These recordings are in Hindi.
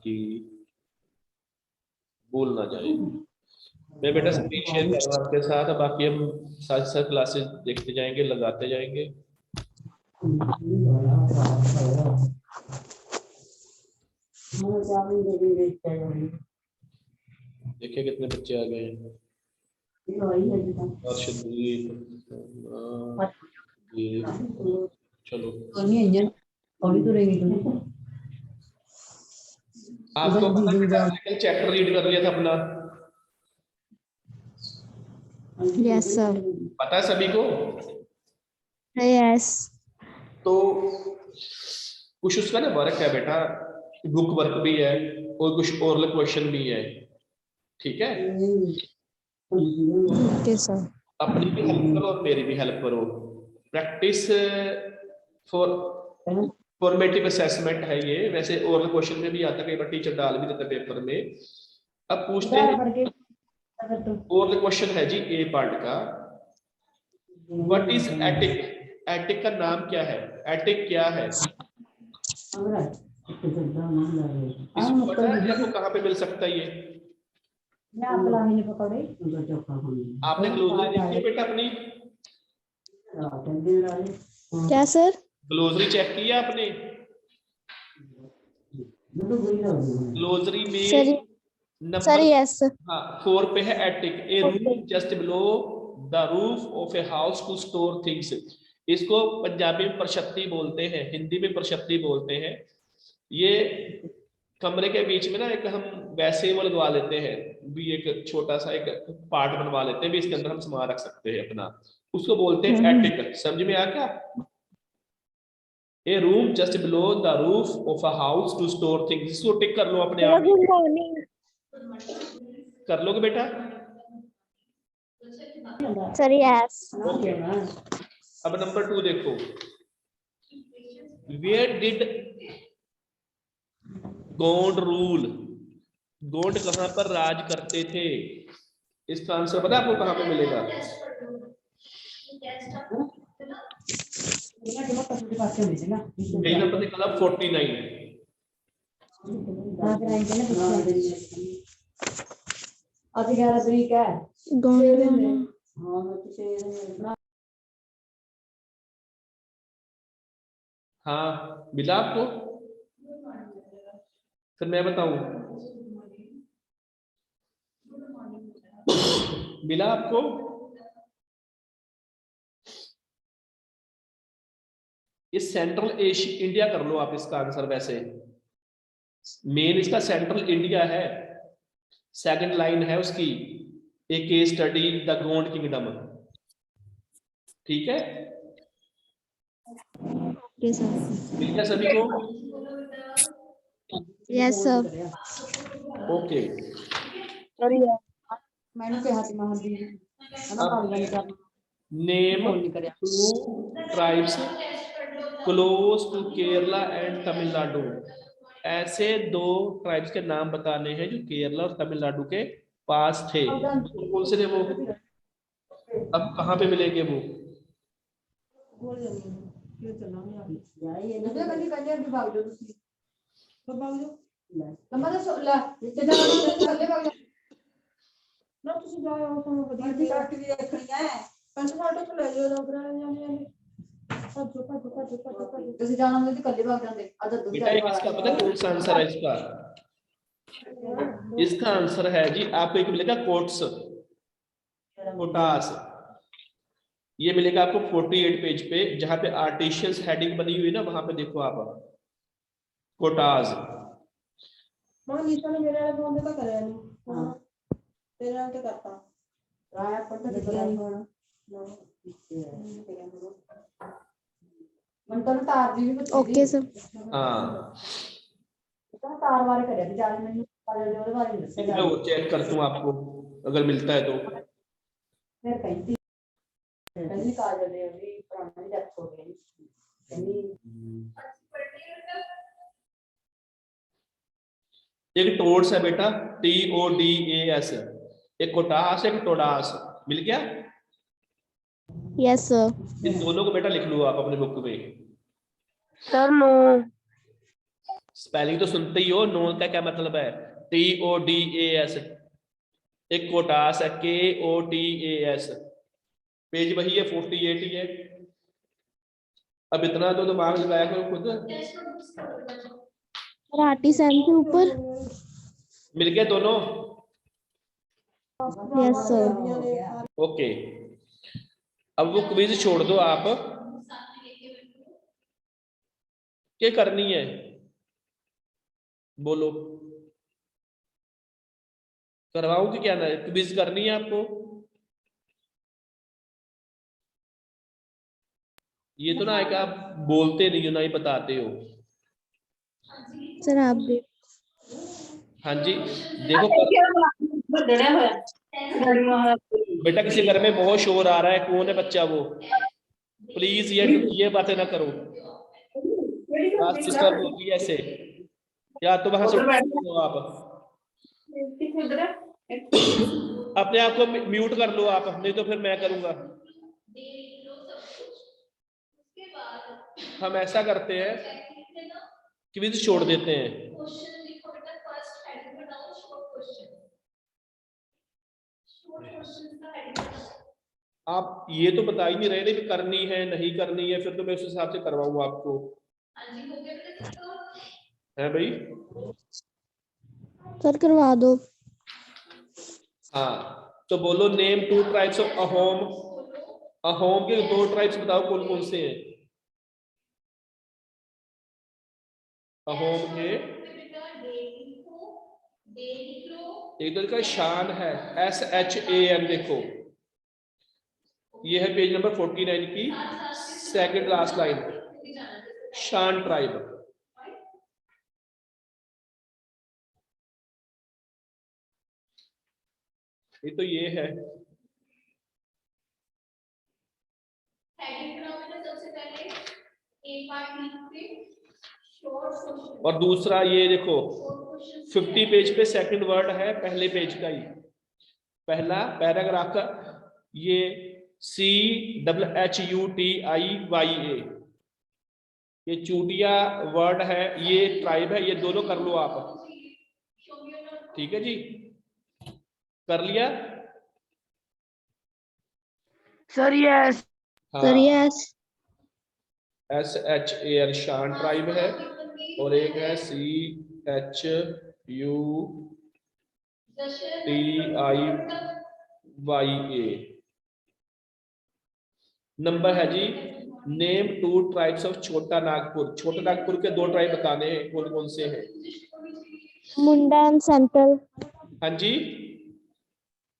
कि भूल ना जाए। मैं बेटा स्क्रीन शेयर कर रहा हूँ आपके साथ, बाकी हम साथ साथ क्लासेस देखते जाएंगे, लगाते जाएंगे। देखिए कितने बच्चे आ गए हैं। चलो आपको पता है आपने चैप्टर रीड कर लिया था अपना? Yes sir. पता है सभी को? यस। तो कुछ उसका ना वर्क है बेटा, बुक वर्क भी है और कुछ ओरल क्वेश्चन भी है, ठीक है? Okay sir. अपनी भी हेल्प करो और मेरी भी हेल्प करो। प्रैक्टिस फॉर फॉर्मेटिव असेसमेंट है ये, वैसे ओरल क्वेश्चन में भी आता है, कई बार टीचर डाल भी देता है पेपर में। अब पूछते हैं, ओरल क्वेश्चन है जी ए पार्ट का, व्हाट इज एटिक? एटिक का नाम क्या है? एटिक क्या है? इसको पता है आपको कहाँ पे मिल सकता है ये? आपने ग्लोसरी देखी है बेटा अपनी? क्या सर? ग्लोसरी चेक की है आपने? ग्लोसरी सर में सर नंबर यस। 4 पे है attic, a room just below the roof of a house to store things. इसको पंजाबी में परछत्ती बोलते हैं, हिंदी में परछत्ती बोलते हैं। ये कमरे के बीच में ना एक हम वैसे वो लगवा लेते हैं भी, एक छोटा सा एक पार्ट बनवा लेते हैं भी, इसके अंदर हम सामान रख सकते हैं अपना, उसको बोलते हैं एटिक। समझ में आ गया? A room just below the roof of a house to store things. इसको टिक कर लो अपने आप, गुड मॉर्निंग कर लोगे बेटा? Sir yes. ओके, अब नंबर 2 देखो, where did Gond rule? Gond कहां पर राज करते थे? इसका आंसर पता है आपको कहां पे मिलेगा? पेज नंबर निकाला 49। आज 11 तारीख है। हाँ मिला आपको? फिर मैं बताऊं, मिला आपको? ये सेंट्रल एशिया इंडिया कर लो आप इसका आंसर, वैसे मेन इसका सेंट्रल इंडिया है, सेकंड लाइन है उसकी, a case study the Gond kingdom, ठीक है? Okay sir. मिल गया सभी को? Yes sir. ओके, मैंने कहा थी महादी है ना, पाल नहीं करना। Name 2 tribes close to Kerala and Tamil Nadu. ऐसे 2 ट्राइब्स के नाम बताने हैं जो केरला और तमिलनाडु के पास थे। कौन से थे वो? अब कहाँ पे मिलेंगे वो? ना ਤੁਸੀਂ ਜਾਓ ਤੁਹਾਨੂੰ ਵਧੀਆ ਦੀ ਕੱਟ ਵੀ ਦੇਖਣੀ ਹੈ, ਪੰਜ ਫੋਟੋ ਤੋਂ ਲੈ ਜਾਓ ਲੋਕਰਾਂ ਨੇ ਤੁਸੀਂ ਜਾਣਾ ਹੁੰਦੇ ਤੇ ਕੱਲੇ ਭਾਗ ਜਾਂਦੇ। बेटा एक इसका पता कौन सा आंसर है इसका? इसका आंसर है जी, आपको एक मिलेगा कोट्स, कोटास। ये मिलेगा आपको 48 पेज पे, जहां पे आर्टिशियंस हेडिंग बनी हुई है ना, वहां पे देखो आप, कोटास। मैं नीचा ने मेरे वाले फोन पे तो कराया नहीं। हां तेरे नाल तो करता राया पर तो दिखा नहीं होना मन तो तार जी भी। Okay sir. हां तो तार वाले करे भी जाने मैंने वाले जो वाले दसे मैं वो चेक करता हूं आपको, अगर मिलता है तो। फिर कहती पहली काजल ने भी पुरानी डेथ हो गई कहनी एक टोड्स है बेटा, TODAS, एक कोटास, एक टोडास। मिल गया? Yes sir. इन दोनों को बेटा लिख लो आप अपने बुक में। Sir no. स्पेलिंग तो सुनते ही हो, नोन का क्या मतलब है, TODAS, एक कोटास है KOTAS, पेज वही है 48 ही है। अब इतना तो दिमाग लगाया करो खुद। मराठी सैन के ऊपर। मिल गए दोनों? Yes sir. ओके, अब वो क्विज छोड़ दो आप, क्या करनी है बोलो, करवाऊं कि क्या ना, क्विज करनी है आपको? ये तो ना है कि आप बोलते नहीं हो ना ही बताते हो। सर आप भी। हाँ जी, देखो बेटा किसी घर में बहुत शोर आ रहा है, कौन है बच्चा वो, प्लीज ये बातें ना करो, क्लास डिस्टर्ब होगी ऐसे, या तो वहां से उठो आप, अपने आप को म्यूट कर लो आप, नहीं तो फिर मैं करूंगा। हम ऐसा करते हैं, क्विज छोड़ देते हैं। आप ये तो बता ही नहीं रहे कि करनी है नहीं करनी है, फिर तो मैं उस हिसाब से करवाऊंगा आपको, है भाई? सर करवा दो। हाँ, तो बोलो name 2 tribes of Ahom. Ahom के 2 ट्राइब्स बताओ कौन कौन से हैं अहोम के? एक तो इनका शान है SHAN, देखो ये है पेज नंबर 49 की सेकंड लास्ट लाइन, शान ट्राइब। ये तो ये है, और दूसरा ये देखो 50 पेज पे सेकंड वर्ड है पहले पेज का ही, पहला पैराग्राफ का, ये CHUTIYA, ये चूटिया वर्ड है, ये ट्राइब है, ये दोनों कर लो आप, ठीक है जी, कर लिया sir yes. Sir yes. SHAN शान ट्राइब है, और एक है CHUTIYA। नंबर है जी, नेम 2 ट्राइब्स ऑफ छोटा नागपुर। छोटा नागपुर के 2 ट्राइब बताने हैं, कौन कौन से हैं? मुंडा एंड सेंथल। हाँ जी,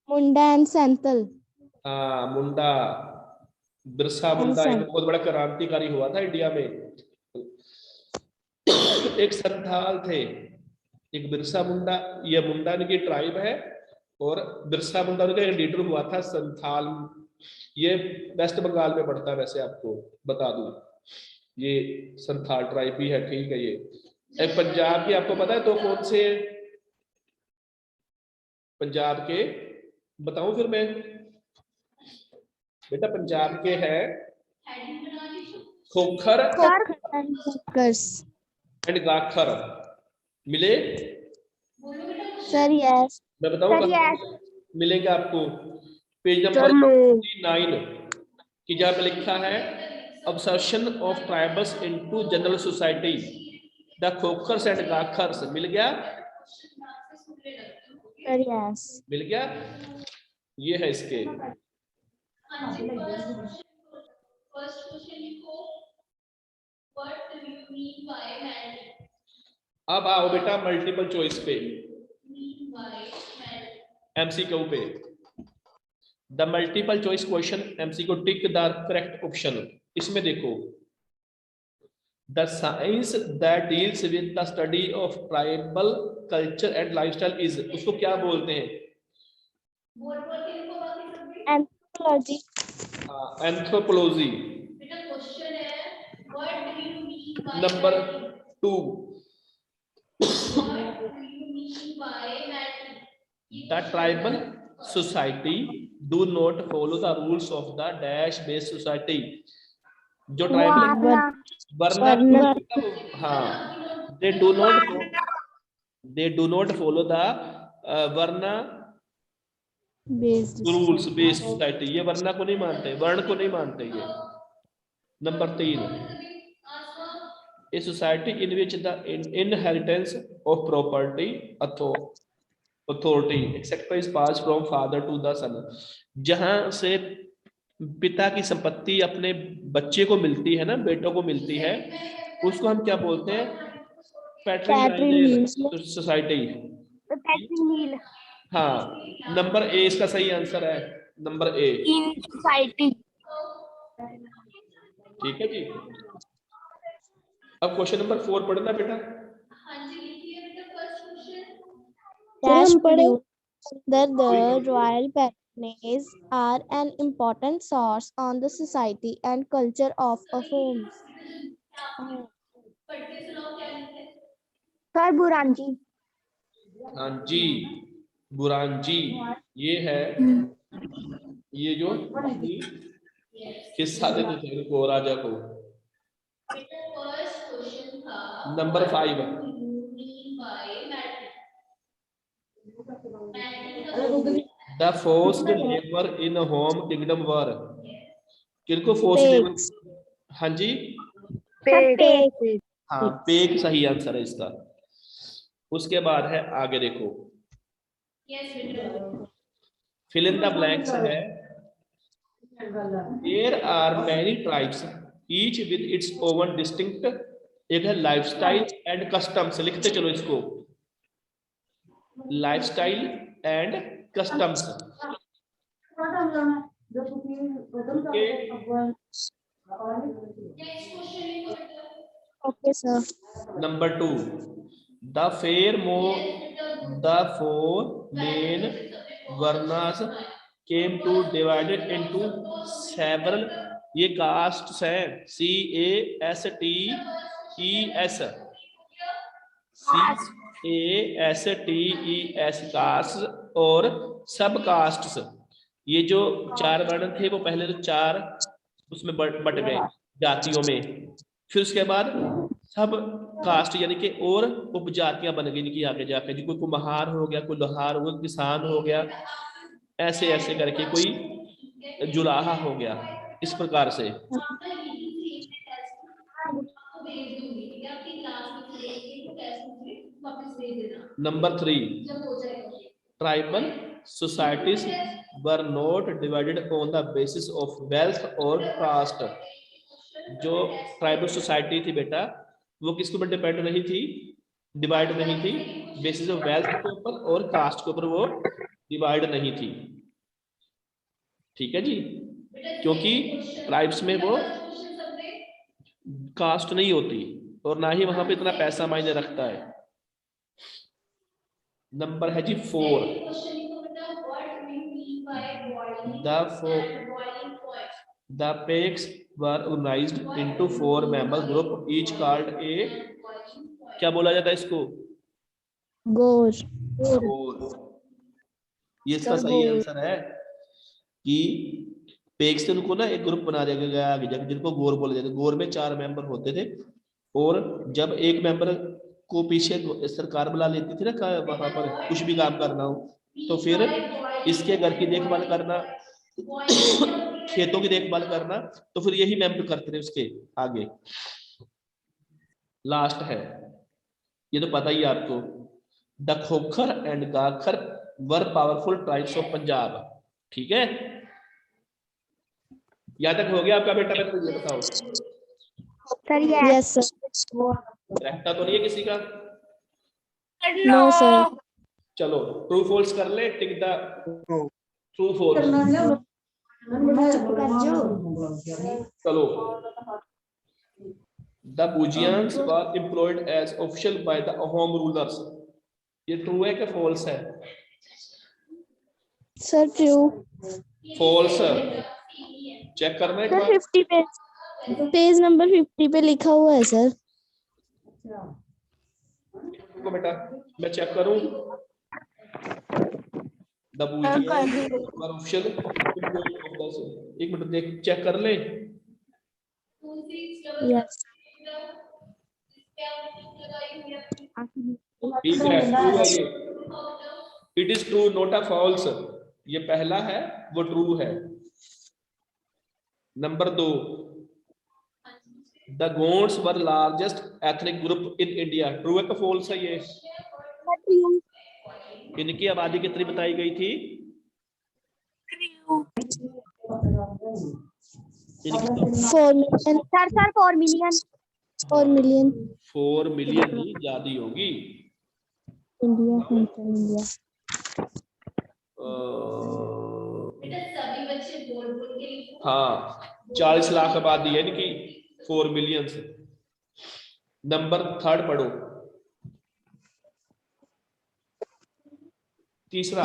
मुंडा एंड सेंथल। हाँ मुंडा, बिरसा मुंडा एक बहुत बड़ा क्रांतिकारी हुआ था इंडिया में, एक संथाल थे, एक बिरसा मुंडा, ये मुंडा की ट्राइब है, और बिरसा मुंडा का लीडर हुआ था संथाल, ये वेस्ट बंगाल में पड़ता है, वैसे आपको बता दूं ये संथाल ट्राइब भी है, ठीक है। ये एक पंजाब की आपको पता है तो कौन से पंजाब के बताऊं फिर मैं? बेटा पंजाब के हैं खोखर एंड गाखर, मिले? Sir yes. मैं बताऊंगा मिलेगा आपको, पेज नंबर 9 की जहां पे लिखा है absorption of tribals into general society, the Khokhars and Gakhars, मिल गया? Sir yes. मिल गया, ये है इसके। अब आओ बेटा मल्टीपल चॉइस पे, MCQ पे, the multiple choice question MCQ, tick the correct option. इसमें देखो, the science that deals with the study of tribal culture and lifestyle is, उसको क्या बोलते हैं? Anthropology. Anthropology. Number 2, the tribal society do not follow the rules of the dash based society, जो ट्राइबल वरना, हाँ they do not follow the varna Based. Rules based society, ये वरना को नहीं मानते, वर्ण को नहीं मानते ये। Number 3, a society in which the inheritance of property authority etcetera is pass from father to the son, जहां से पिता की संपत्ति अपने बच्चे को मिलती है ना, बेटों को मिलती है, उसको हम क्या बोलते हैं? पैट्रिलाइनल सोसाइटी। हाँ, नंबर ए इसका सही आंसर है, नंबर ए। In society. ठीक है जी। अब क्वेश्चन नंबर 4 पढ़ना बेटा। Dash produced under the royal patronage are an important source on the society and culture of a home. Sir Buranji. हाँ जी, बुरांजी, ये है, ये जो किस्सा देते थे उनको, राजा को। Number 5, the forced labour in Ahom kingdom were, किनको फोर्स्ड लेबर? हाँ जी, हाँ, पेग सही आंसर है इसका। उसके बाद है, आगे देखो, फिल इन द ब्लैंक्स है, there are many tribes each with its own distinct, एक है लाइफस्टाइल एंड कस्टम्स, लिखते चलो इसको, lifestyle and customs. Okay, sir. Number 2, the four main varnas came to divided into several, ये castes हैं, CASTES castes और सब castes। ये जो 4 वर्ण थे वो पहले तो 4 उसमें बट गए जातियों में, फिर उसके बाद सब कास्ट यानी कि और उपजातियां बन गई इनकी आगे जाकर, जो कोई कुम्हार हो गया, कोई लोहार हो गया, किसान हो गया, ऐसे ऐसे करके कोई जुलाहा हो गया, इस प्रकार से। Number 3, tribal societies were not divided on the basis of wealth और कास्ट। जो ट्राइबल सोसाइटी थी बेटा, वो किसके ऊपर डिपेंड नहीं थी, डिवाइड नहीं थी, बेसिस ऑफ वेल्थ के ऊपर और कास्ट के ऊपर वो डिवाइड नहीं थी। ठीक है जी, क्योंकि ट्राइब्स में वो कास्ट नहीं होती और ना ही वहां पे इतना पैसा मायने रखता है। नंबर है जी 4, the Pegs were organized into 4 member group each called a, क्या बोला जाता है इसको? Gore. ये इसका सही आंसर है कि पेग्स से उनको ना एक ग्रुप बना दिया गया आगे जाकर, जिनको गोर बोले जाते। गोर में 4 मेंबर होते थे और जब एक मेंबर को पीछे सरकार बुला लेती थी ना वहां पर कुछ भी काम करना हो, तो फिर इसके घर की देखभाल करना, खेतों की देखभाल करना, तो फिर यही मेंबर करते थे उसके आगे। लास्ट है, ये तो पता ही आपको, the Khokhar and Gakhar were powerful tribes of Punjab. ठीक है, यहाँ तक हो गया आपका बेटा? मैं तो ये बताओ सर Yes, sir. रहता तो नहीं है किसी का? No, sir. चलो ट्रू फॉल्स कर ले, टिक द ट्रू फॉल्स। चलो, the बुजियंस were employed as official by the Ahom rulers, ये ट्रू है कि फॉल्स है? Sir, true. फॉल्स, चेक करना एक Sir, बार। 50 पेज नंबर 50 पे लिखा हुआ है सर। को बेटा मैं चेक करूं, द बुजियंस वर ऑफिशियल, एक मिनट देख चेक कर ले। Yes. ठीक है, ट्रू है ये। It is true not a false. ये पहला है वो ट्रू है। Number 2, the Gonds were largest ethnic group in India. True है कि फॉल्स है ये? इनकी आबादी कितनी बताई गई थी? इनकी 4 million. Sir 4 million. 4 million. 4 million ही ज्यादा होगी। India. हाँ, 40 लाख आबादी है इनकी, 4 मिलियन से। नंबर 3 पढ़ो। तीसरा,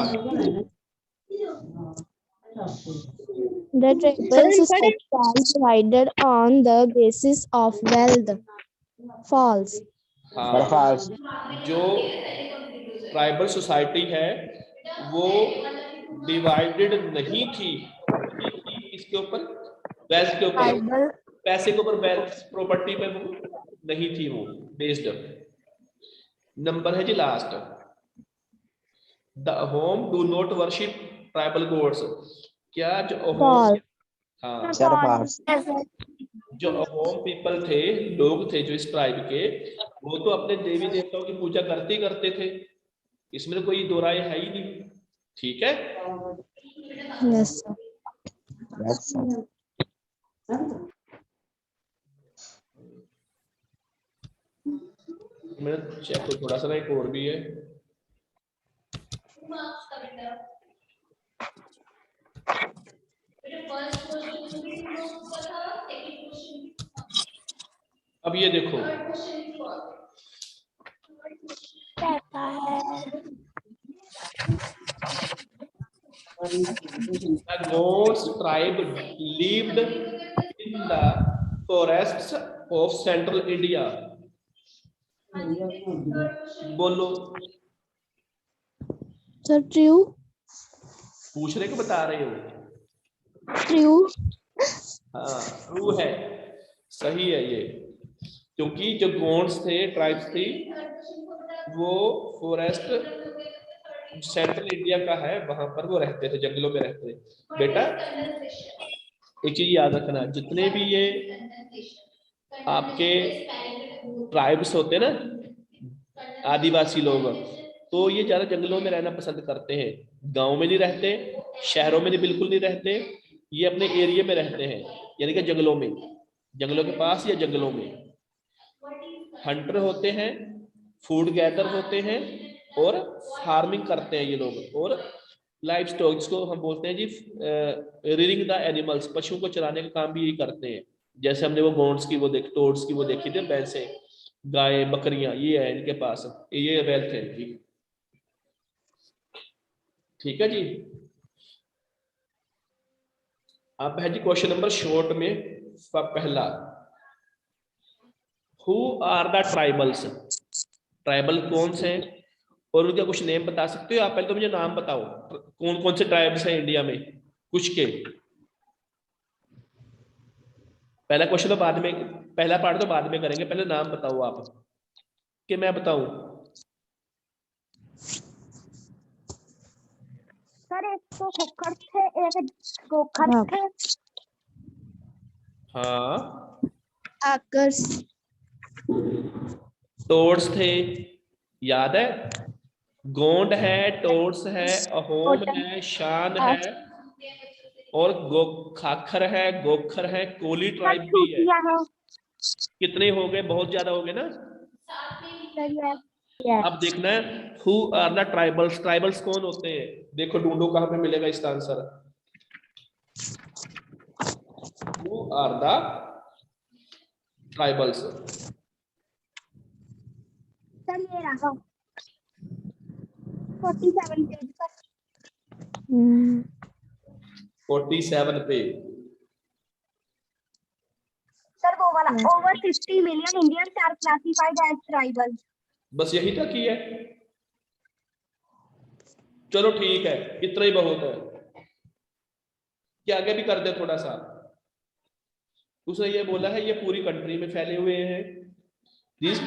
The tribal society was divided on the basis of wealth. False. हाँ, जो ट्राइबल सोसाइटी है वो डिवाइडेड नहीं थी इसके ऊपर, वेल्थ के ऊपर, पैसे के ऊपर, वेल्थ प्रॉपर्टी पे वो नहीं थी वो बेस्ड। नंबर है जी last, the Ahom do not worship tribal gods. क्या जो होम, हाँ, जो होम पीपल थे, लोग थे जो इस ट्राइब के, वो तो अपने देवी देवताओं की पूजा करते ही करते थे, इसमें कोई दो राय है ही नहीं। ठीक है, Yes, sir. मैं चेक को थोड़ा सा ना, एक और भी है। अब ये देखो, the Gods tribe lived in the forests of central India. बोलो, Sir, true. पूछ रहे कि बता रहे हो? True. हाँ, ट्रू है, सही है ये, क्योंकि जो गोंड्स थे, ट्राइब्स थी, वो फॉरेस्ट सेंट्रल इंडिया का है, वहां पर वो रहते थे, जंगलों में रहते थे। बेटा एक चीज याद रखना, जितने भी ये आपके ट्राइब्स होते हैं ना, आदिवासी लोग, तो ये ज्यादा जंगलों में रहना पसंद करते हैं, गांव में नहीं रहते, शहरों में नहीं, बिल्कुल नहीं रहते, ये अपने एरिया में रहते हैं, यानी कि जंगलों में, जंगलों के पास या जंगलों में। हंटर होते हैं, फूड गैदर होते हैं और फार्मिंग करते हैं ये लोग, और लाइफ स्टॉक, जिसको हम बोलते हैं जी रियरिंग द एनिमल्स, पशुओं को चराने का काम भी यही करते हैं। जैसे हमने वो गोंड्स की वो देख, टोड्स की वो देखी थी, भैंसे, गाय, बकरियां, ये है इनके पास, ये वेल्थ है इनकी। ठीक है जी। अब है जी क्वेश्चन नंबर शॉर्ट में पहला, who are the tribals. Tribal कौन से हैं और उनका कुछ नेम बता सकते हो आप? पहले तो मुझे नाम बताओ, कौन कौन से ट्राइब्स हैं इंडिया में, कुछ के। पहला क्वेश्चन तो बाद में, पहला पार्ट तो बाद में करेंगे, पहले नाम बताओ आप, कि मैं बताऊं? सर एक तो खोखर थे, एक गोखर हाँ। थे। हाँ, Akers. टोड्स थे, याद है? गोंड है, टोड्स है, अहोम है, शान है, और खाखर है, गोखर है, कोली ट्राइब भी है। कितने हो गए? बहुत ज्यादा हो गए ना। अब देखना है, who are the tribals. Tribals कौन होते हैं? देखो ढूंढो कहां पे मिलेगा इसका answer. Who are the tribals. Sir ये रहा 47 पेज पर। 47 पे। सर वो वाला, over 50 million Indians are classified as tribal. बस यही तक ही है। चलो ठीक है, इतना ही बहुत है, क्या आगे भी कर दे थोड़ा सा। उसने ये बोला है ये पूरी कंट्री में फैले हुए हैं, these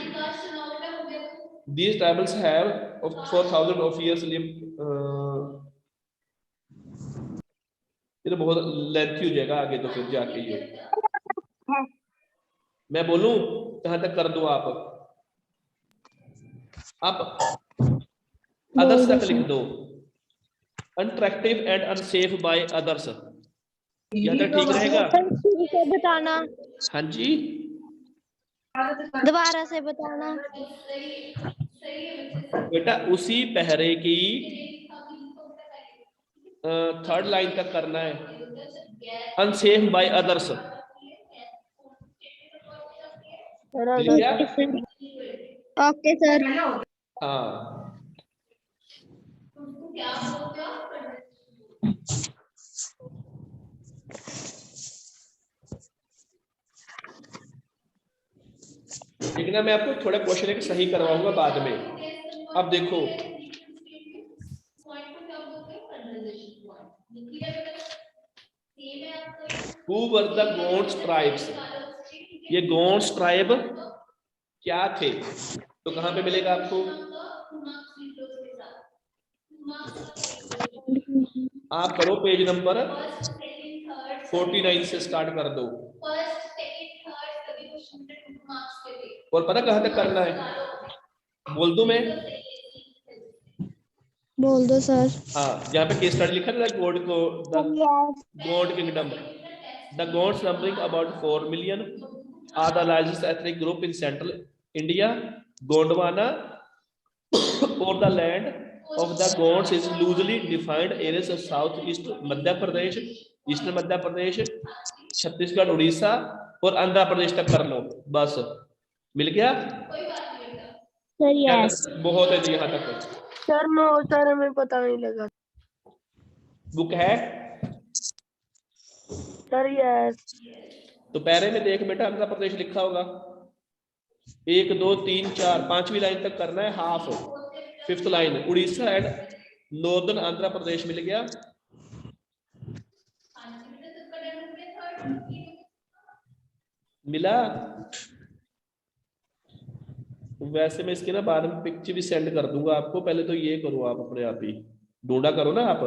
tribals have of 4000 of years lived ये तो बहुत लेंथी हो जाएगा आगे तो फिर जाके ये मैं बोलूं कहां तक कर दूं आप अदर्स तक लिख दो unattractive and unsafe by others यह तो ठीक रहेगा से बताना हाँ जी दोबारा से बताना बेटा उसी पहरे की थर्ड लाइन तक करना है unsafe by others okay sir हाँ लेकिन मैं आपको थोड़ा क्वेश्चन एक सही करवाऊंगा बाद में अब देखो Who were the Gonds tribes? ये गोंड्स ट्राइब क्या थे तो कहां पे मिलेगा आपको आप करो पेज नंबर 49 से स्टार्ट कर दो और पता कहां तक करना है बोल दूं मैं बोल दो सर हाँ जहाँ पे केस स्टडी लिखा था गोड को Gond kingdom the Gonds numbering about 4 million are the largest ethnic group in central India. Gondwana or the land of the gods is loosely defined areas of southeast Madhya Pradesh, eastern Madhya Pradesh, Chhattisgarh Orissa और आंध्र प्रदेश तक कर लो बस मिल गया सर यस बहुत है जी यहाँ तक सर नो सर हमें पता नहीं लगा बुक है सर यस तो पैरे में देख बेटा आंध्र प्रदेश लिखा होगा 1 2 3 4 5वीं लाइन तक करना है half 5th line Orissa and northern Andhra Pradesh मिल गया मिला वैसे मैं इसके ना बाद में पिक्चर भी सेंड कर दूंगा आपको पहले तो ये करो आप अपने आप ही ढूंढा करो ना आप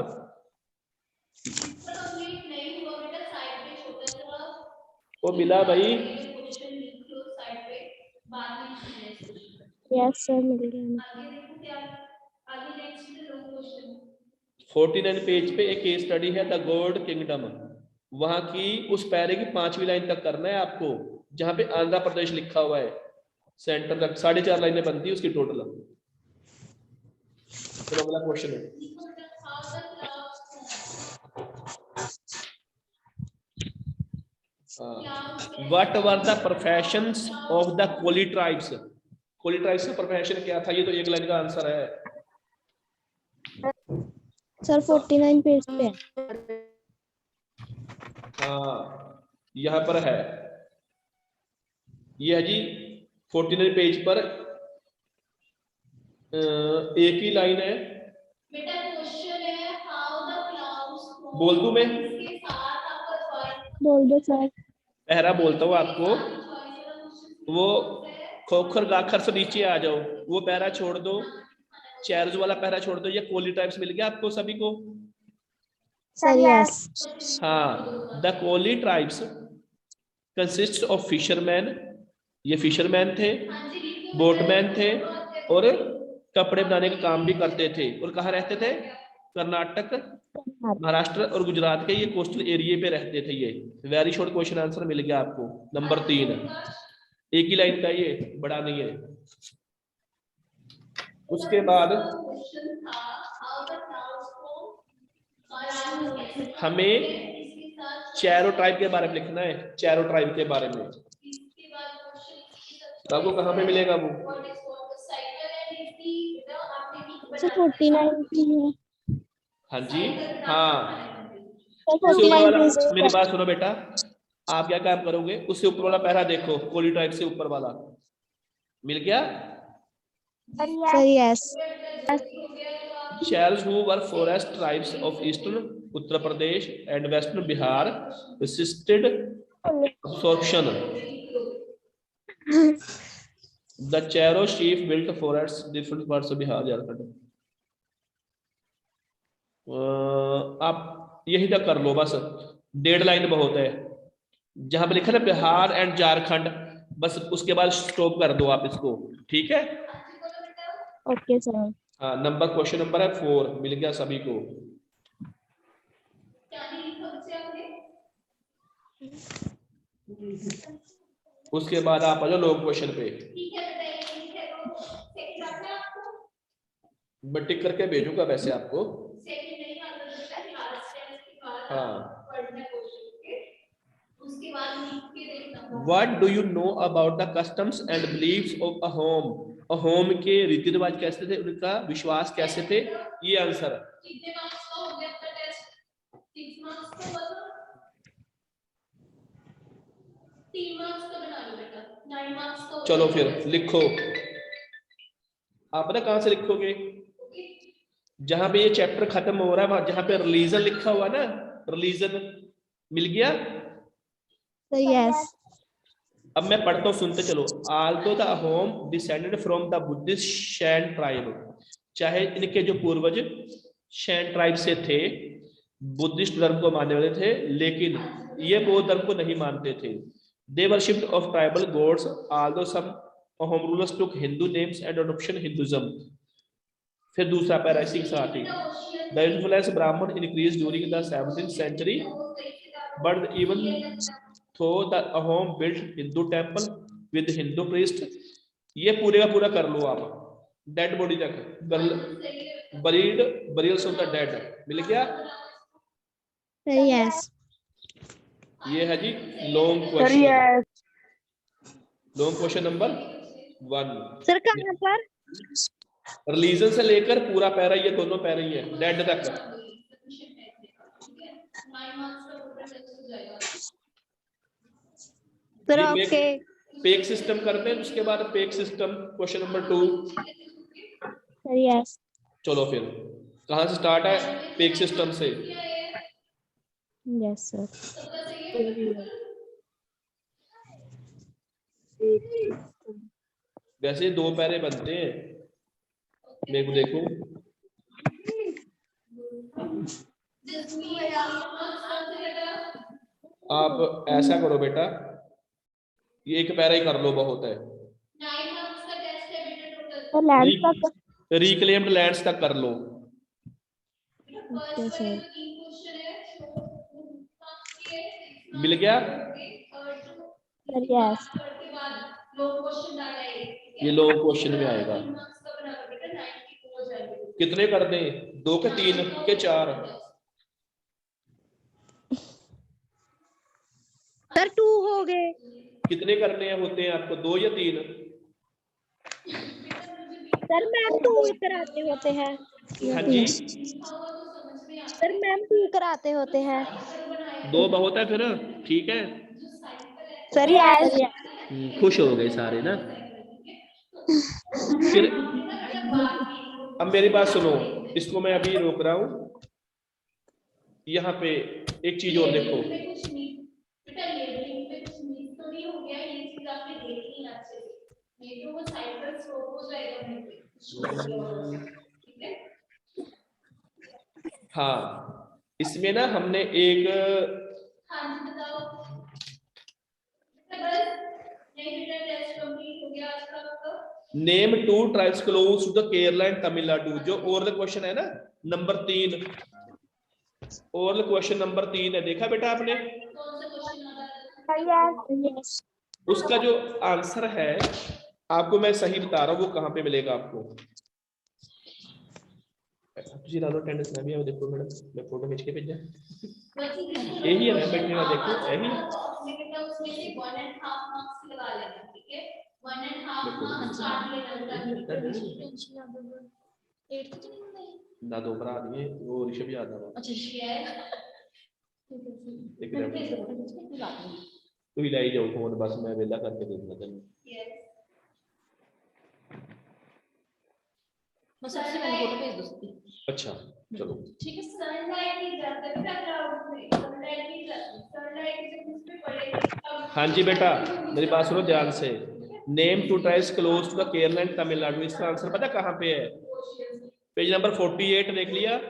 वो मिला भाई यस सर मिल गया 49 पेज पे एक केस स्टडी है द गॉड किंगडम वहां की उस पैरे की 5वीं लाइन तक करना है आपको जहां पे आंध्र प्रदेश लिखा हुआ है सेंटर तक 4.5 लाइनें बनती है उसकी टोटल चलो अगला क्वेश्चन है what were the professions of the Koli tribes का प्रोफेशन क्या था ये तो एक लाइन का आंसर है सर 49 पेज पे हाँ यहाँ पर है ये है जी 49 पेज पर एक ही लाइन है बेटा क्वेश्चन है हाउ द क्लाउड्स बोल दूं मैं बोल दो सर पहरा बोलता हूँ आपको वो खोखर गाखर से नीचे आ जाओ वो पहरा छोड़ दो चैर्स वाला पहरा छोड़ दो ये कोली टाइप्स मिल गया आपको सभी को सर यस हाँ the Koli tribes consist of fisherman ये फिशरमैन थे बोटमैन थे और कपड़े बनाने का काम भी करते थे और कहाँ रहते थे कर्नाटक महाराष्ट्र और गुजरात के ये कोस्टल एरिया पे रहते थे ये वेरी शॉर्ट क्वेश्चन आंसर मिल गया आपको नंबर 3 एक ही लाइन का ये बड़ा नहीं है उसके बाद हमें चैरो ट्राइब के बारे में लिखना है चैरो ट्राइब के बारे में आपको कहाँ पे मिलेगा वो 49 की है हाँ जी हाँ सर उससे ऊपर 49 वाला पेज मेरी बात सुनो बेटा आप क्या काम करोगे उससे ऊपर वाला पहरा देखो कोली ट्राइब से ऊपर वाला मिल गया sir yes Shells who were forest tribes of eastern Uttar Pradesh and western Bihar resisted absorption. The Chairo chief built forest different parts of Bihar Jharkhand. आप यही तक कर लो बस, डेढ़ लाइन बहुत है। जहां पे लिखा था बिहार एंड झारखंड, बस उसके बाद स्टॉप कर दो आप इसको, ठीक है। Okay sir. हाँ, नंबर क्वेश्चन नंबर है 4, मिल गया सभी को। उसके बाद आप आ जाओ लॉन्ग क्वेश्चन पे, मैं टिक करके भेजूंगा वैसे आपको। हाँ, What do you know about the customs and beliefs of a home? A home के रीति रिवाज कैसे थे, उनका विश्वास कैसे थे, ये आंसर। चलो फिर लिखो, आप पता कहां से लिखोगे, जहां पे ये चैप्टर खत्म हो रहा है वहां जहां पे रिलीजन लिखा हुआ ना, रिलीजन मिल गया। यस। अब मैं पढ़ता हूँ, सुनते चलो। Although the Ahom descended from the Buddhist Shan tribe, चाहे इनके जो पूर्वज शैन ट्राइब से थे, बुद्धिस्ट धर्म को मानने वाले थे, लेकिन ये बौद्ध धर्म को नहीं मानते थे। They worshipped of tribal gods although some Ahom rulers took Hindu names and adoption Hinduism. फिर दूसरा पैरा इसी के साथ ही, the influence Brahmin increase during the 17th century, but even though the home built Hindu temple with Hindu priest। ये पूरे का पूरा कर लो आप, डेड बॉडी तक, buried burials of the dead, मिल गया। यस। ये है जी long question, long question number 1। Sir कहाँ पर? रिलीजन से लेकर पूरा पैरा, ये दोनों पैरा ही है, डेड तक। सर ये ओके। पेक सिस्टम करते हैं, उसके बाद pack system question number 2। Sir yes. चलो फिर कहां से स्टार्ट है, पेक सिस्टम से। Yes sir. वैसे 2 पैरे बनते हैं, मेरे को देखो। आप ऐसा करो बेटा, ये एक पैरा ही कर लो, बहुत है। रिक्लेम्ड लैंड्स तक कर लो। Okay sir. मिल गया। Sir yes. ये लॉन्ग क्वेश्चन में आएगा। कितने कर दें, 2 के 3 के 4? सर 2 हो गए। कितने करने होते हैं आपको, 2 या 3? सर मैम 2 कराते होते हैं। हाँ जी, सर मैम 2 कराते होते हैं। 2 बहुत है फिर, ठीक है। Sir yes. खुश हो गए सारे ना। फिर अब मेरी बात सुनो, इसको मैं अभी रोक रहा हूं। यहाँ पे एक चीज और देखो, हाँ इसमें ना हमने एक name 2 tribes close to the Kerala and Tamil Nadu, जो ओरल क्वेश्चन है ना नंबर 3, ओरल क्वेश्चन नंबर 3 है, देखा बेटा आपने? उसका जो आंसर है आपको मैं सही बता रहा हूँ, वो कहाँ पे मिलेगा आपको। तुझे ला लो अटेंडेंस में भी, देखो मैडम मैं फोटो खींच के भेजा, यही है मैम बैठने का, देखो यही ना। 2 भरा दिए, वो ऋषभ याद आ तू ही लाई जाओ फोन, बस मैं वेला करके दे दूंगा तेन। अच्छा चलो ठीक है। हाँ जी बेटा, मेरी बात सुनो ध्यान से। Name two tribes close to the Kerala and Tamil Nadu, इसका आंसर पता कहाँ पे है? पेज नंबर 48 देख लिया?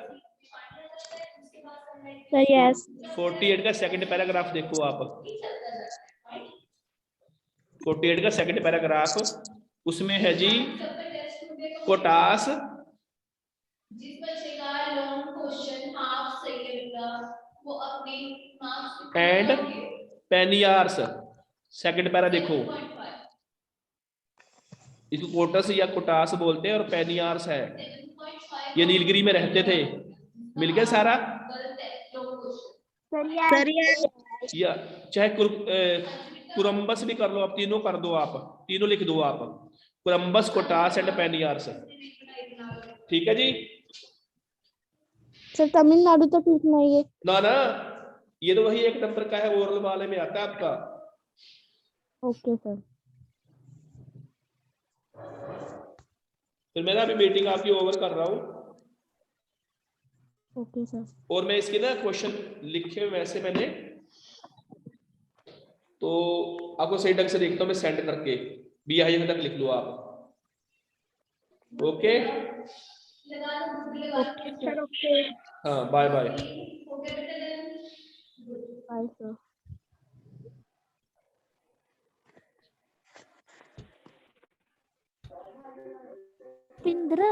Sir, yes. 48 का सेकंड पैराग्राफ देखो आप, 48 का सेकंड पैराग्राफ, उसमें है जी कोटास जिस बच्चे का लॉन्ग क्वेश्चन हाफ सही है बेटा वो अपने मार्क्स एंड पेनियार्स, सेकंड पैरा देखो, इसको कोटस या कोटास बोलते हैं और पेनियार्स है, ये नीलगिरी में रहते थे। मिल गया सारा? Sir, yes. या चाहे कुरम्बस भी कर लो आप, तीनों कर दो आप, तीनों लिख दो आप, कुरम्बस कोटास एंड पेनियार्स। ठीक है जी? सर तमिलनाडु तो ठीक नहीं है। ना ना, ये तो वही एक नंबर का है, ओरल वाले में आता है आपका। Okay sir. फिर मैं ना अभी मीटिंग आपकी ओवर कर रहा हूँ, ओके सर। और मैं इसके ना क्वेश्चन लिखे हुए वैसे मैंने, तो आपको सही ढंग से देखता हूँ मैं सेंड करके, BI तक लिख लो आप। ओके हाँ, बाय बाय। Bye sir. पिंद्रा